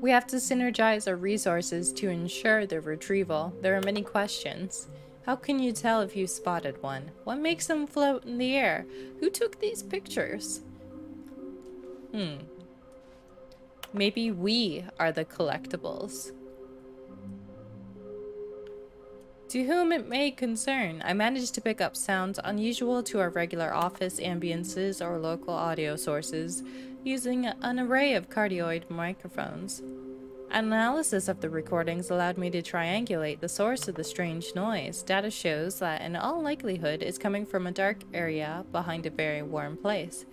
We have to synergize our resources to ensure their retrieval. There are many questions. How can you tell if you spotted one? What makes them float in the air? Who took these pictures? Maybe we are the collectibles. To whom it may concern, I managed to pick up sounds unusual to our regular office ambiances or local audio sources using an array of cardioid microphones. An analysis of the recordings allowed me to triangulate the source of the strange noise. Data shows that in all likelihood it's coming from a dark area behind a very warm place.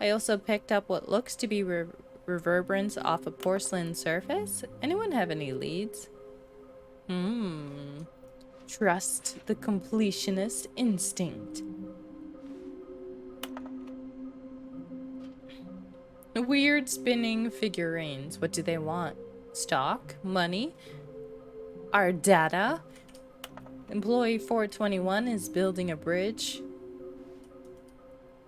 I also picked up what looks to be reverberance off a porcelain surface. Anyone have any leads? Trust the completionist instinct. Weird spinning figurines. What do they want? Stock? Money? Our data? Employee 421 is building a bridge.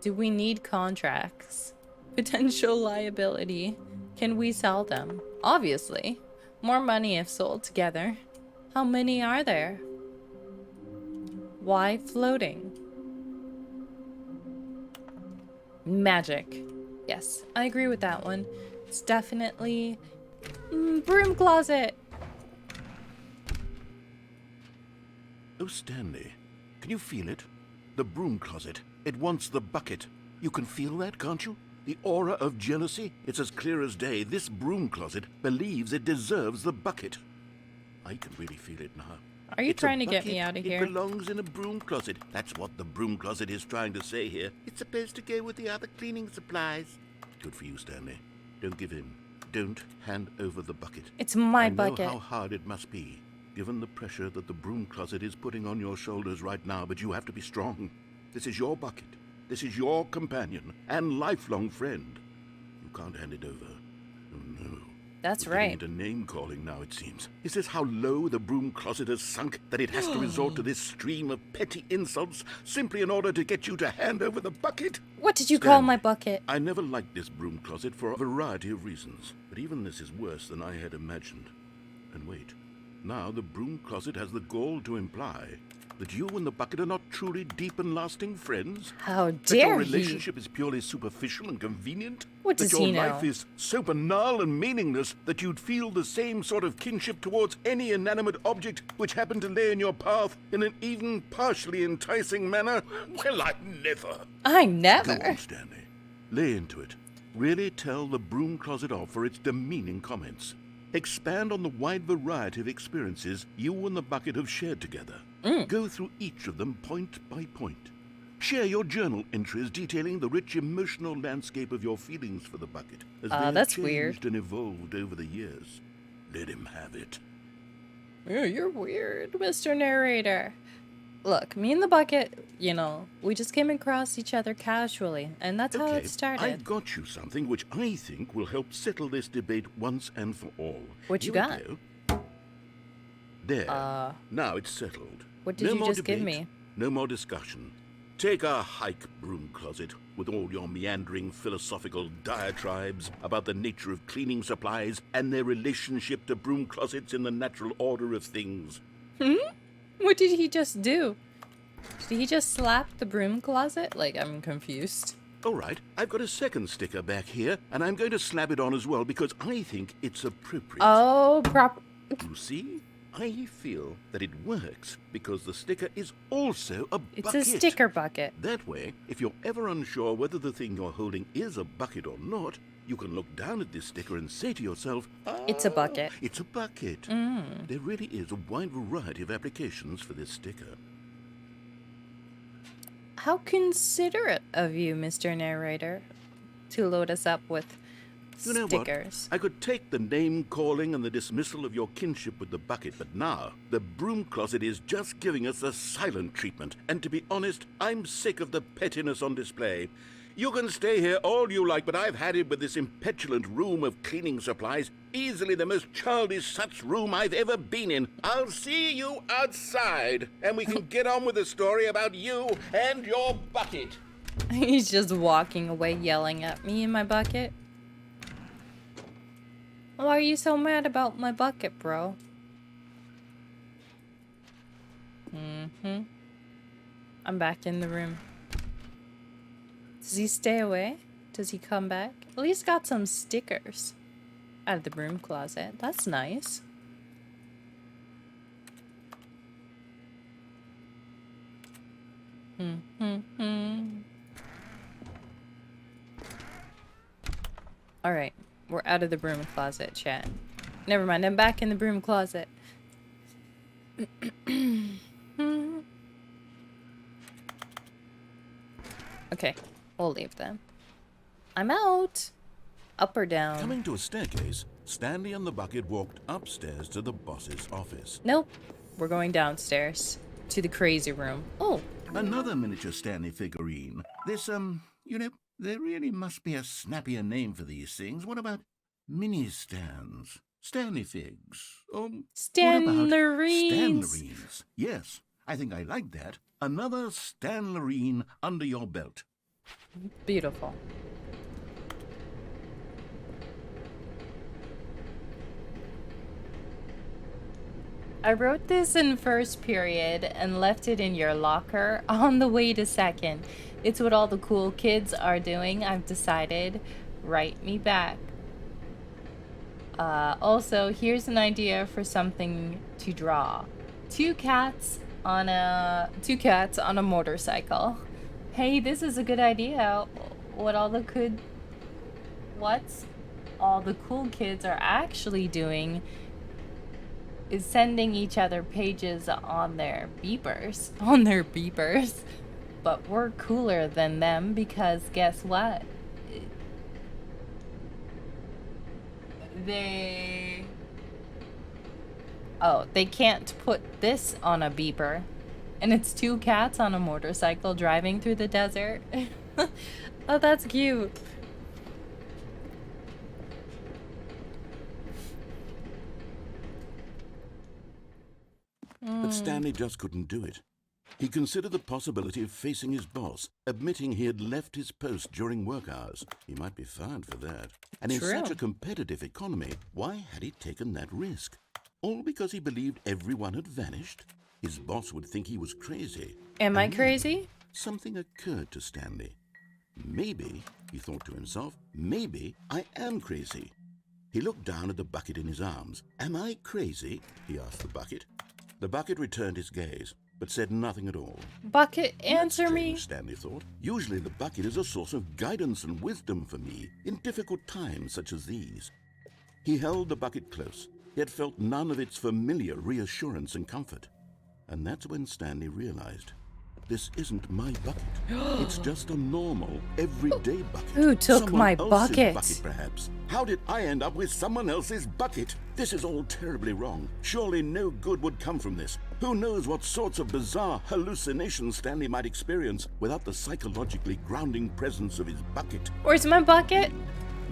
Do we need contracts? Potential liability. Can we sell them? Obviously. More money if sold together. How many are there? Why floating? Magic. Yes, I agree with that one. It's definitely broom closet. Oh, Stanley, can you feel it? The broom closet. It wants the bucket. You can feel that, can't you? The aura of jealousy. It's as clear as day. This broom closet believes it deserves the bucket. I can really feel it now. Are you It's trying a to get bucket. me out of here? It belongs in a broom closet. That's what the broom closet is trying to say here. It's supposed to go with the other cleaning supplies. Good for you, Stanley. Don't give in. Don't hand over the bucket. It's my I know bucket. how hard it must be, given the pressure that the broom closet is putting on your shoulders right now, but you have to be strong. This is your bucket. This is your companion and lifelong friend. You can't hand it over. Oh, no. That's We're getting right. into name-calling now, it seems. Is this how low the broom closet has sunk, that it has to resort to this stream of petty insults simply in order to get you to hand over the bucket? What did you call Stanley, my bucket? I never liked this broom closet for a variety of reasons, but even this is worse than I had imagined. And wait, now the broom closet has the gall to imply that you and the bucket are not truly deep and lasting friends? How That your dare he? relationship is purely superficial and convenient? What that does your he know? life is so banal and meaningless that you'd feel the same sort of kinship towards any inanimate object which happened to lay in your path in an even partially enticing manner? Well, I never. I Go never. on, Stanley. Lay into it. Really tell the broom closet off for its demeaning comments. Expand on the wide variety of experiences you and the bucket have shared together. Go through each of them point by point. Share your journal entries detailing the rich emotional landscape of your feelings for the bucket as they have That's changed weird. and evolved over the years. Let him have it. Yeah, you're weird, Mr. Narrator. Look, me and the bucket, we just came across each other casually, and that's how it I've started. got you something which I think will help settle this debate once and for all. What you Here got? we go. There. Now it's settled. What did No you more just give debate, me? No more discussion. Take a hike, broom closet, with all your meandering philosophical diatribes about the nature of cleaning supplies and their relationship to broom closets in the natural order of things. What did he just do? Did he just slap the broom closet? Like, I'm confused. All right, I've got a second sticker back here, and I'm going to slap it on as well because I think it's appropriate. Oh, You see? I feel that it works because the sticker is also a it's bucket. a sticker bucket. That way, if you're ever unsure whether the thing you're holding is a bucket or not, you can look down at this sticker and say to yourself, It's a bucket. It's a bucket. There really is a wide variety of applications for this sticker. How considerate of you, Mr. Narrator, to load us up with You know stickers. what? I could take the name-calling and the dismissal of your kinship with the bucket, but now the broom closet is just giving us the silent treatment. And to be honest, I'm sick of the pettiness on display. You can stay here all you like, but I've had it with this impetulant room of cleaning supplies. Easily the most childish such room I've ever been in. I'll see you outside, and we can get on with the story about you and your bucket. He's just walking away yelling at me in my bucket. Why are you so mad about my bucket, bro? I'm back in the room. Does he stay away? Does he come back? At least got some stickers out of the broom closet. That's nice. Alright, we're out of the broom closet, chat. Never mind, I'm back in the broom closet. Okay, we'll leave them. I'm out. Up or down? Coming to a staircase, Stanley and the bucket walked upstairs to the boss's office. Nope. We're going downstairs to the crazy room. Oh. Another miniature Stanley figurine. This, you know, there really must be a snappier name for these things. What about mini stands? Stanley figs? Stanlerines. Stanlerines? Yes, I think I like that. Another Stanlerine under your belt. Beautiful. I wrote this in first period and left it in your locker on the way to second. It's what all the cool kids are doing. I've decided. Write me back. Also, here's an idea for something to draw. Two cats on a motorcycle. Hey, this is a good idea. What all the cool kids are actually doing is sending each other pages on their beepers. But we're cooler than them because guess what? They can't put this on a beeper. And it's two cats on a motorcycle driving through the desert. Oh, that's cute. But Stanley just couldn't do it. He considered the possibility of facing his boss, admitting he had left his post during work hours. He might be fired for that. And in such a competitive economy, why had he taken that risk? All because he believed everyone had vanished? His boss would think he was crazy. Am I crazy? Something occurred to Stanley. Maybe, he thought to himself, maybe I am crazy. He looked down at the bucket in his arms. Am I crazy? He asked the bucket. The bucket returned his gaze, but said nothing at all. Bucket, answer me. Stanley thought. Usually the bucket is a source of guidance and wisdom for me in difficult times such as these. He held the bucket close, yet felt none of its familiar reassurance and comfort. And that's when Stanley realized, this isn't my bucket. It's just a normal, everyday bucket. Who took someone my else's bucket? Perhaps. How did I end up with someone else's bucket? This is all terribly wrong. Surely no good would come from this. Who knows what sorts of bizarre hallucinations Stanley might experience without the psychologically grounding presence of his bucket. Where's my bucket?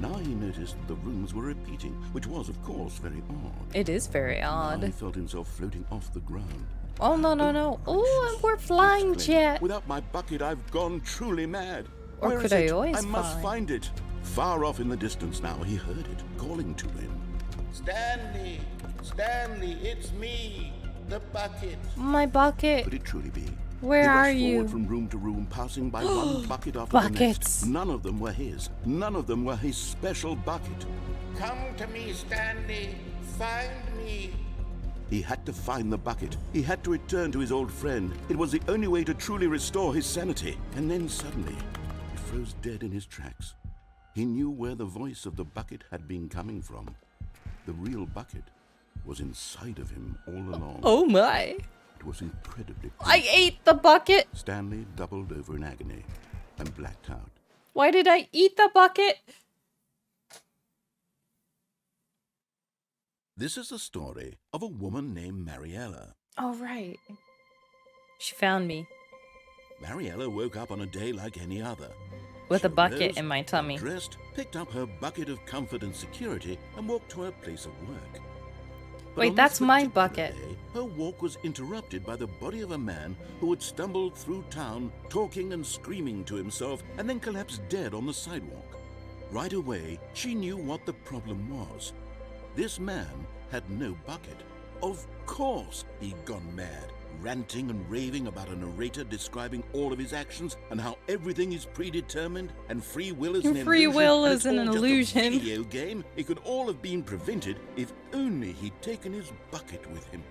Now he noticed the rooms were repeating, which was, of course, very odd. It is very odd. Now he felt himself floating off the ground. Oh, no. Oh, we're flying, chat. Without my bucket, I've gone truly mad. Or Where could is I it? always I must fly? find it. Far off in the distance now, he heard it, calling to him. Stanley, it's me, the bucket. My bucket. Could it truly be? Where He are rushed you? forward from room to room, passing by one bucket after the Buckets. next. None of them were his. None of them were his special bucket. Come to me, Stanley. Find me. He had to find the bucket. He had to return to his old friend. It was the only way to truly restore his sanity. And then suddenly, he froze dead in his tracks. He knew where the voice of the bucket had been coming from. The real bucket was inside of him all along. Oh my. It was incredibly I ate the bucket. Stanley doubled over in agony and blacked out. Why did I eat the bucket? This is the story of a woman named Mariella. Oh, right. She found me. Mariella woke up on a day like any other. With She a bucket arose, in my tummy. Dressed, picked up her bucket of comfort and security, and walked to her place of work. But Wait, on that's this my particular bucket. day, her walk was interrupted by the body of a man who had stumbled through town, talking and screaming to himself, and then collapsed dead on the sidewalk. Right away, she knew what the problem was. This man had no bucket. Of course he'd gone mad, ranting and raving about a narrator describing all of his actions and how everything is predetermined and free will is an illusion. Free will and is it's an all just a illusion. video game. It could all have been prevented if only he'd taken his bucket with him.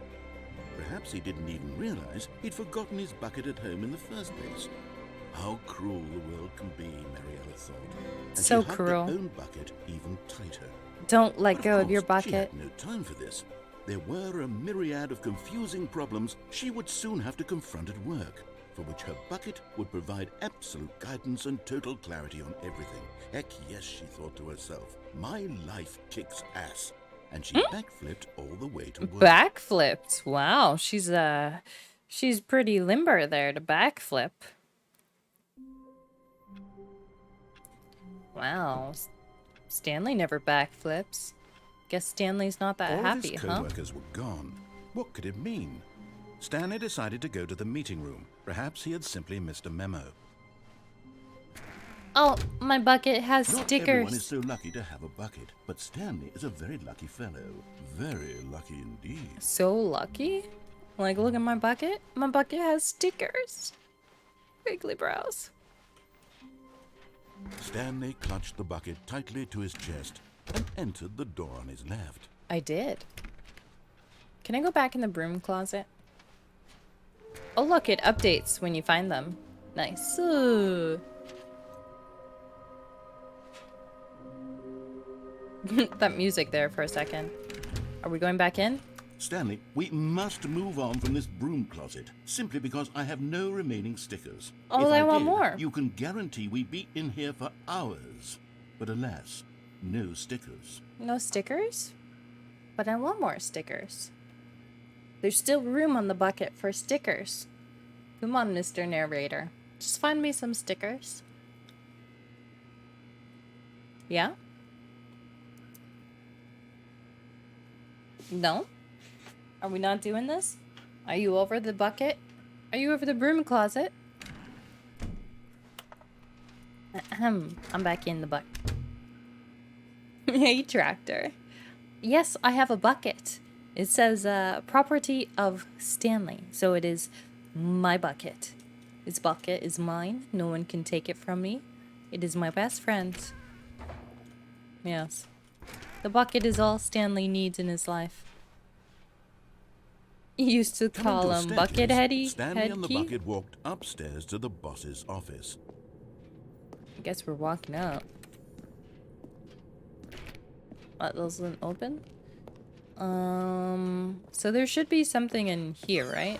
Perhaps he didn't even realize he'd forgotten his bucket at home in the first place. How cruel the world can be, Mariella thought. And So she hugged cruel. her own bucket even tighter. Don't let But go of your course, She bucket. had no time for this. There were a myriad of confusing problems she would soon have to confront at work, for which her bucket would provide absolute guidance and total clarity on everything. Heck yes, she thought to herself. My life kicks ass. And she backflipped all the way to work. Backflipped. Wow, she's pretty limber there to backflip. Wow. Stanley never backflips. Guess Stanley's not that All happy, of his huh? co-workers were gone. What could it mean? Stanley decided to go to the meeting room. Perhaps he had simply missed a memo. Oh, my bucket has Not everyone is stickers. so lucky to have a bucket, but Stanley is a very lucky fellow. Very lucky indeed. So lucky? Like, look at my bucket. My bucket has stickers. Wiggly brows. Stanley clutched the bucket tightly to his chest and entered the door on his left. I did. Can I go back in the broom closet? Oh, look, it updates when you find them. Nice. Ooh. That music there for a second. Are we going back in? Stanley, we must move on from this broom closet, simply because I have no remaining stickers. Oh, If I want did, more. You can guarantee we'd be in here for hours. But alas, no stickers. No stickers? But I want more stickers. There's still room on the bucket for stickers. Come on, Mr. Narrator. Just find me some stickers. Yeah? No? Are we not doing this? Are you over the bucket? Are you over the broom closet? Ahem. I'm back in the bucket. Hey, tractor. Yes, I have a bucket. It says, property of Stanley. So it is my bucket. This bucket is mine. No one can take it from me. It is my best friend. Yes. The bucket is all Stanley needs in his life. He used to Coming call to a him staircase, Bucket Heady. Stanley and the Headkey. bucket walked upstairs to the boss's office. I guess we're walking up. What, doesn't open? So there should be something in here, right?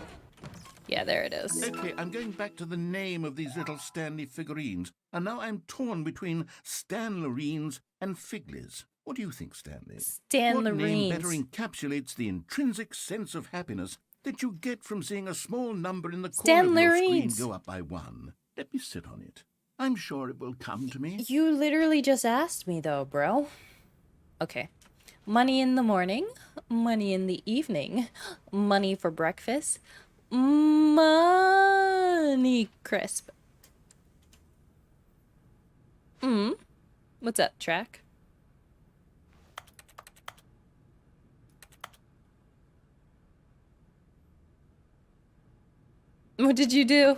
Yeah, there it is. Okay, I'm going back to the name of these little Stanley figurines, and now I'm torn between Stanlerines and Figlies. What do you think, Stanley? What name better Stanlerines. encapsulates the intrinsic sense of happiness that you get from seeing a small number in the corner of your screen Stanlerines. go up by one? Let me sit on it. I'm sure it will come to me. You literally just asked me though, bro. Okay. Money in the morning, money in the evening, money for breakfast, money crisp. What's up, track? What did you do?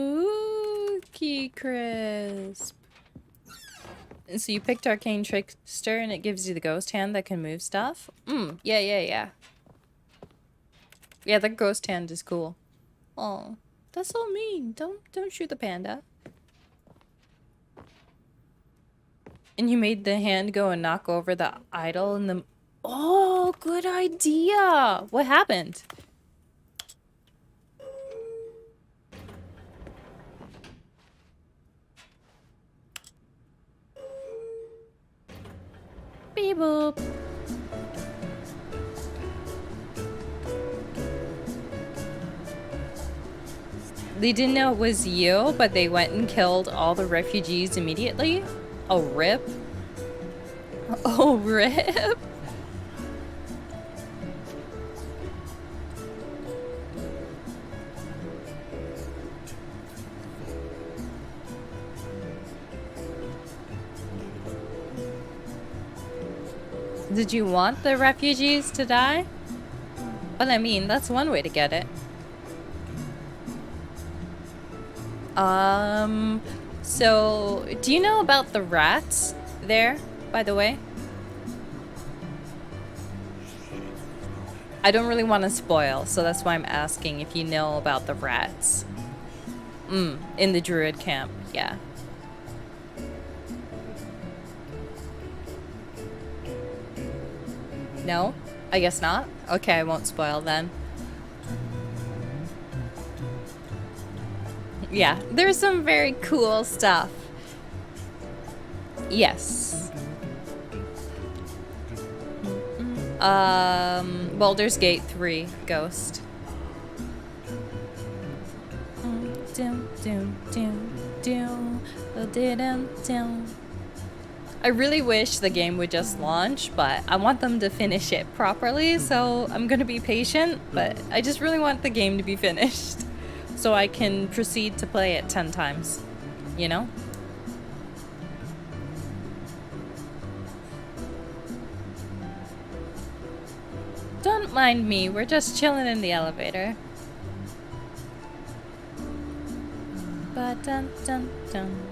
Cookie crisp. So you picked Arcane Trickster and it gives you the ghost hand that can move stuff? Yeah. Yeah, the ghost hand is cool. Oh, that's so mean. Don't shoot the panda. And you made the hand go and knock over the idol and the... Oh, good idea. What happened? Beep boop. They didn't know it was you, but they went and killed all the refugees immediately? Oh, rip. Oh, rip. Did you want the refugees to die? Well, I mean, that's one way to get it. So, do you know about the rats there, by the way? I don't really want to spoil, so that's why I'm asking if you know about the rats. In the druid camp, yeah. No? I guess not? Okay, I won't spoil then. Yeah, there's some very cool stuff. Yes. Baldur's Gate 3 Ghost. I really wish the game would just launch, but I want them to finish it properly, so I'm gonna be patient, but I just really want the game to be finished so I can proceed to play it 10 times, you know? Don't mind me, we're just chilling in the elevator. Ba-dun-dun-dun.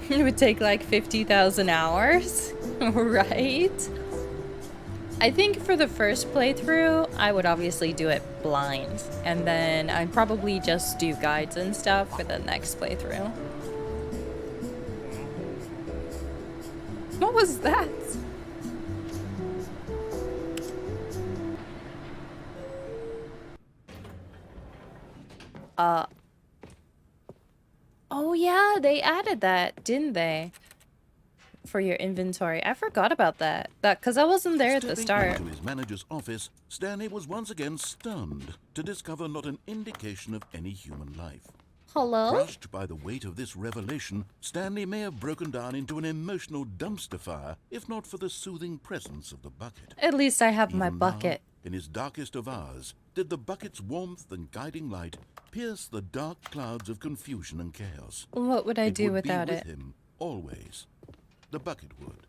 It would take like 50,000 hours, right? I think for the first playthrough, I would obviously do it blind, and then I'd probably just do guides and stuff for the next playthrough. What was that? Oh yeah, they added that, didn't they? For your inventory. I forgot about that. Because I wasn't there at the start. Stepping into his manager's office, Stanley was once again stunned to discover not an indication of any human life. Hello? Crushed by the weight of this revelation, Stanley may have broken down into an emotional dumpster fire, if not for the soothing presence of the bucket. At least I have Even my now, bucket. in his darkest of hours, did the bucket's warmth and guiding light pierce the dark clouds of confusion and chaos. What would I do would without be with it? him always. The bucket would,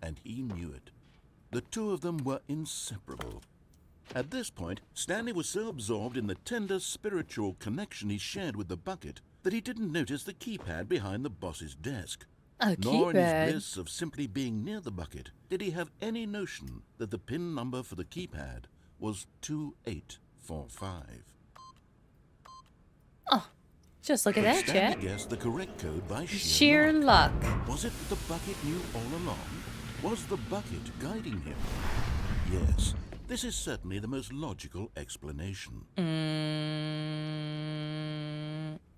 and he knew it. The two of them were inseparable. At this point, Stanley was so absorbed in the tender spiritual connection he shared with the bucket that he didn't notice the keypad behind the boss's desk. A Nor in his keypad? bliss of simply being near the bucket did he have any notion that the PIN number for the keypad was 2845. Oh, just look at that, Stanley chat. guessed the correct code by Sheer luck. Was it that the bucket knew all along? Was the bucket guiding him? Yes, this is certainly the most logical explanation. I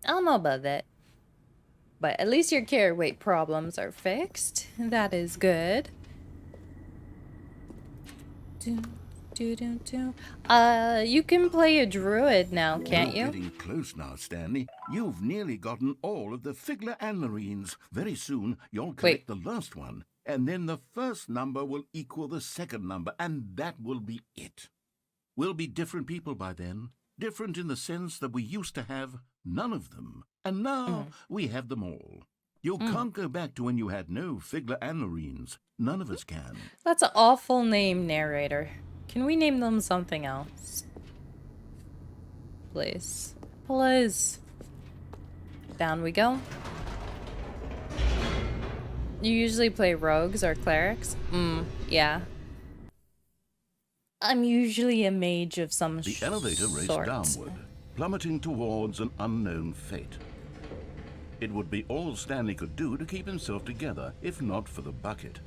don't know about that. But at least your carry weight problems are fixed. That is good. You can play a druid now, can't You're you? getting close now, Stanley. You've nearly gotten all of the Figler Anmarines. Very soon, you'll collect the last one. And then the first number will equal the second number, and that will be it. We'll be different people by then. Different in the sense that we used to have none of them. And now we have them all. You can't go back to when you had no Figler Anmarines. None of us can. That's an awful name, narrator. Can we name them something else? Please. Please. Down we go. You usually play rogues or clerics? Yeah. I'm usually a mage of some The elevator raced sort. downward, plummeting towards an unknown fate. It would be all Stanley could do to keep himself together, if not for the bucket.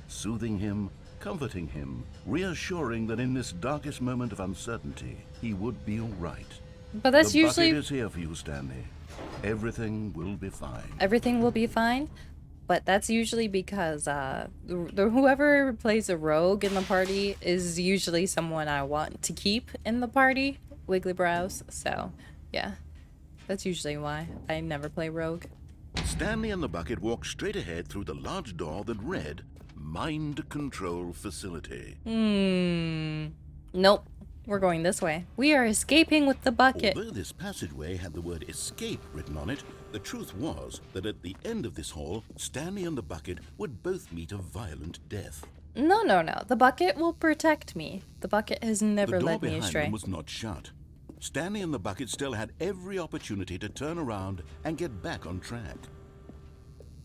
Soothing him, comforting him, reassuring that in this darkest moment of uncertainty, he would be all right. But that's The usually... bucket is here for you, Stanley. Everything will be fine. Everything will be fine? But that's usually because whoever plays a rogue in the party is usually someone I want to keep in the party. wiggly brows, so yeah, that's usually why I never play rogue. Stanley and the bucket walked straight ahead through the large door that read Mind Control Facility. Nope. We're going this way. We are escaping with the bucket. Although this passageway had the word escape written on it, the truth was that at the end of this hall, Stanley and the bucket would both meet a violent death. No, no, no. The bucket will protect me. The bucket has never The door led me behind astray. them was not shut. Stanley and the bucket still had every opportunity to turn around and get back on track.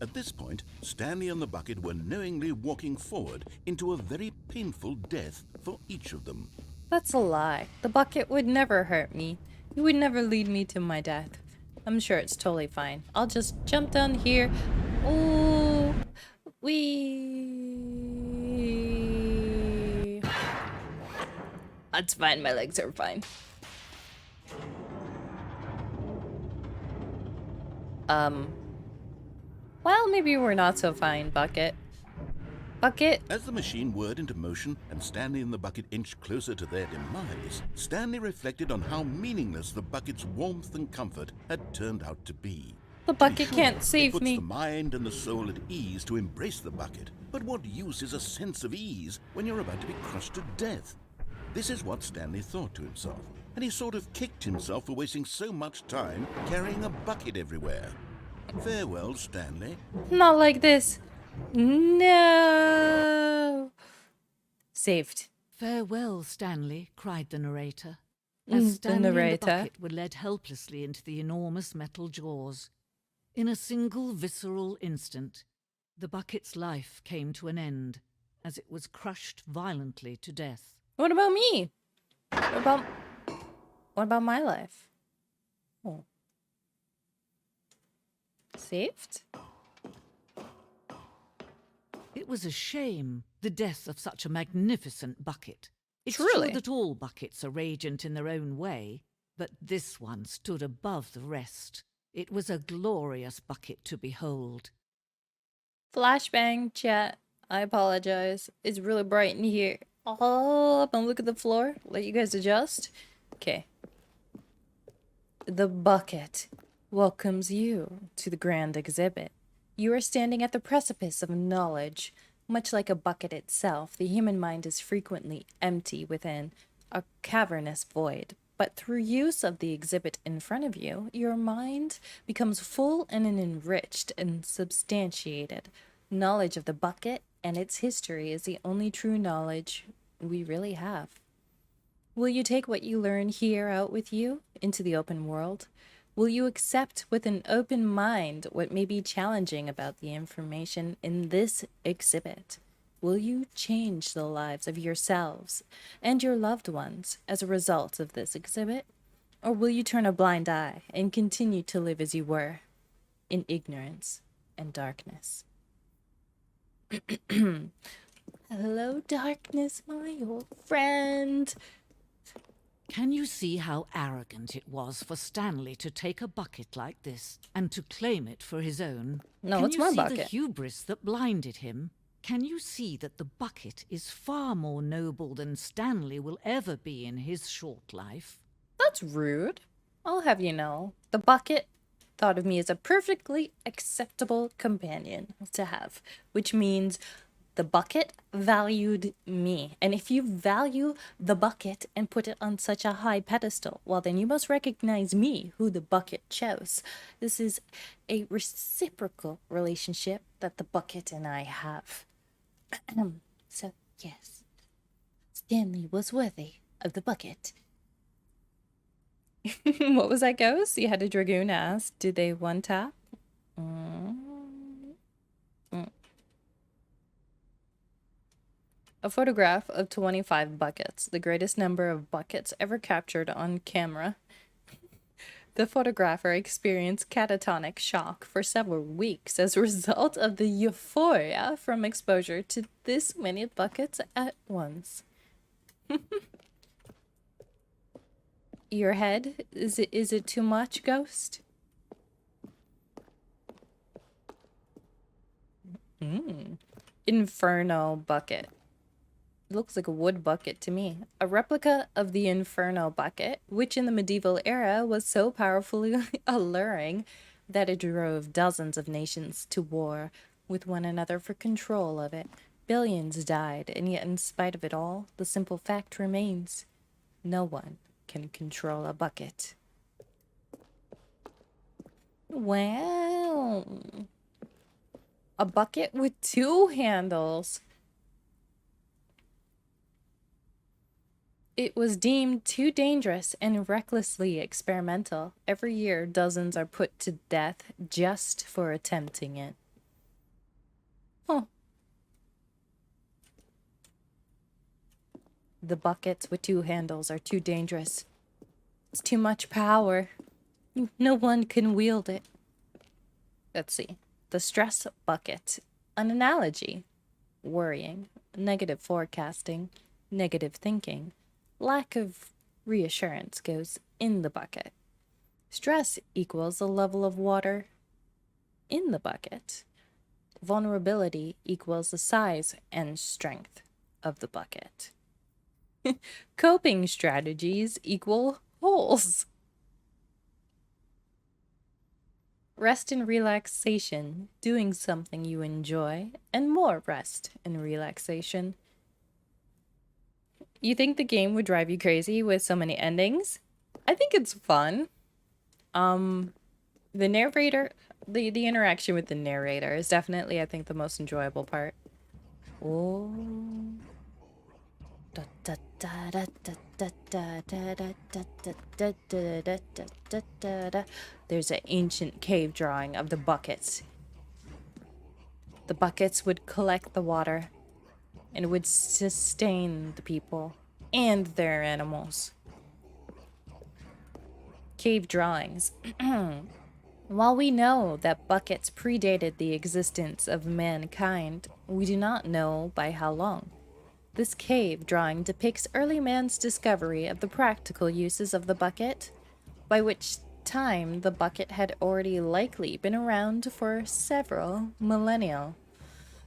At this point, Stanley and the bucket were knowingly walking forward into a very painful death for each of them. That's a lie. The bucket would never hurt me. He would never lead me to my death. I'm sure it's totally fine. I'll just jump down here. Ooh. Wee. That's fine. My legs are fine. Well, maybe we're not so fine, Bucket. Bucket? As the machine whirred into motion and Stanley and the bucket inched closer to their demise, Stanley reflected on how meaningless the bucket's warmth and comfort had turned out to be. The To be bucket sure, can't it save puts me. the mind and the soul at ease to embrace the bucket. But what use is a sense of ease when you're about to be crushed to death? This is what Stanley thought to himself, and he sort of kicked himself for wasting so much time carrying a bucket everywhere. Farewell, Stanley. Not like this. No. Saved. "Farewell, Stanley," cried the narrator, The as Stanley and the narrator. bucket were led helplessly into the enormous metal jaws. In a single visceral instant, the bucket's life came to an end as it was crushed violently to death. What about me? What about my life? Oh. Saved? It was a shame, the death of such a magnificent bucket. It's Truly. true that all buckets are radiant in their own way, but this one stood above the rest. It was a glorious bucket to behold. Flashbang, chat. I apologize. It's really bright in here. Up and look at the floor. Let you guys adjust. Okay. The bucket welcomes you to the grand exhibit. You are standing at the precipice of knowledge. Much like a bucket itself, the human mind is frequently empty within a cavernous void. But through use of the exhibit in front of you, your mind becomes full and enriched and substantiated. Knowledge of the bucket and its history is the only true knowledge we really have. Will you take what you learn here out with you into the open world? Will you accept with an open mind what may be challenging about the information in this exhibit? Will you change the lives of yourselves and your loved ones as a result of this exhibit? Or will you turn a blind eye and continue to live as you were, in ignorance and darkness? Hello, darkness, my old friend. Can you see how arrogant it was for Stanley to take a bucket like this and to claim it for his own? No, Can it's you my see bucket. the hubris that blinded him? Can you see that the bucket is far more noble than Stanley will ever be in his short life? That's rude. I'll have you know, the bucket thought of me as a perfectly acceptable companion to have, which means the bucket valued me. And if you value the bucket and put it on such a high pedestal, well, then you must recognize me, who the bucket chose. This is a reciprocal relationship that the bucket and I have. So, yes, Stanley was worthy of the bucket. What was that, Ghost? You had a dragoon ask, did they one tap? A photograph of 25 buckets, the greatest number of buckets ever captured on camera. The photographer experienced catatonic shock for several weeks as a result of the euphoria from exposure to this many buckets at once. Your head? Is it too much, Ghost? Inferno bucket. It looks like a wood bucket to me. A replica of the Inferno bucket, which in the medieval era was so powerfully alluring that it drove dozens of nations to war with one another for control of it. Billions died, and yet in spite of it all, the simple fact remains. No one can control a bucket. Wow. A bucket with 2 handles. It was deemed too dangerous and recklessly experimental. Every year, dozens are put to death just for attempting it. Huh. The buckets with 2 handles are too dangerous. It's too much power. No one can wield it. Let's see. The stress bucket. An analogy. Worrying. Negative forecasting. Negative thinking. Lack of reassurance goes in the bucket. Stress equals the level of water in the bucket. Vulnerability equals the size and strength of the bucket. Coping strategies equal holes. Rest and relaxation, doing something you enjoy, and more rest and relaxation. You think the game would drive you crazy with so many endings? I think it's fun. The narrator, the interaction with the narrator is definitely, I think, the most enjoyable part. Oh. There's an ancient cave drawing of the buckets. The buckets would collect the water and would sustain the people and their animals. Cave drawings. While we know that buckets predated the existence of mankind, we do not know by how long. This cave drawing depicts early man's discovery of the practical uses of the bucket, by which time the bucket had already likely been around for several millennia.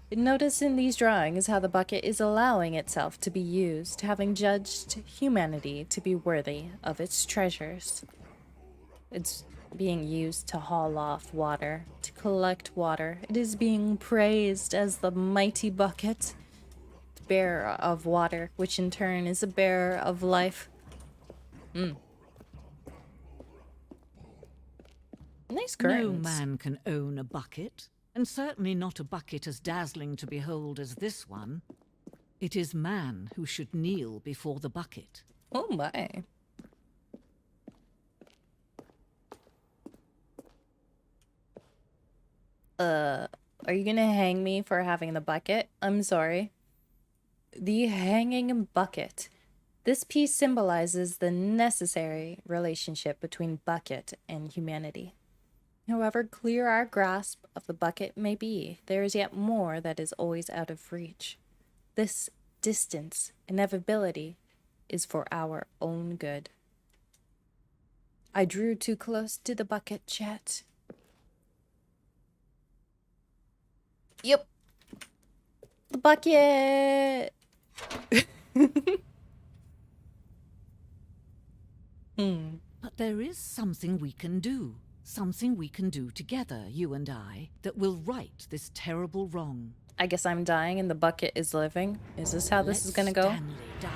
Notice in these drawings how the bucket is allowing itself to be used, having judged humanity to be worthy of its treasures. It's being used to haul off water, to collect water. It is being praised as the mighty bucket, the bearer of water, which in turn is a bearer of life. Nice curtains. No man can own a bucket, and certainly not a bucket as dazzling to behold as this one. It is man who should kneel before the bucket. Oh my. Are you gonna hang me for having the bucket? I'm sorry. The hanging bucket. This piece symbolizes the necessary relationship between bucket and humanity. However clear our grasp of the bucket may be, there is yet more that is always out of reach. This distance, inevitability, is for our own good. I drew too close to the bucket, chat. Yep. The bucket! But there is something we can do. Something we can do together, you and I, that will right this terrible wrong. I guess I'm dying and the bucket is living. Is this how this is gonna go? Stanley die.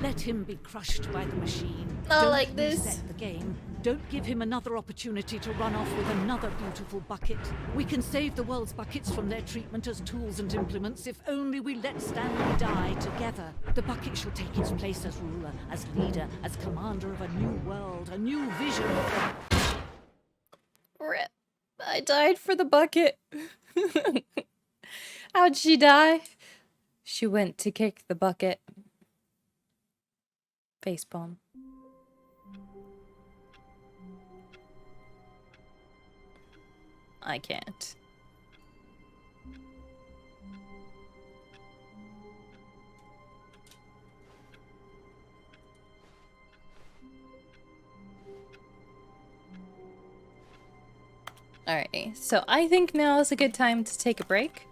Let him be crushed by the machine. Not Don't like this. reset the game. Don't give him another opportunity to run off with another beautiful bucket. We can save the world's buckets from their treatment as tools and implements if only we let Stanley die together. The bucket shall take its place as ruler, as leader, as commander of a new world, a new vision of the... Rip. I died for the bucket. How'd she die? She went to kick the bucket. Facepalm. I can't. Alrighty, so I think now is a good time to take a break.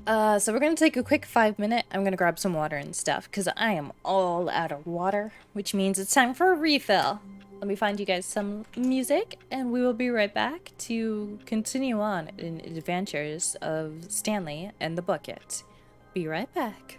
So we're gonna take a quick 5 minute. I'm gonna grab some water and stuff because I am all out of water, which means it's time for a refill. Let me find you guys some music, and we will be right back to continue on in adventures of Stanley and the bucket. Be right back.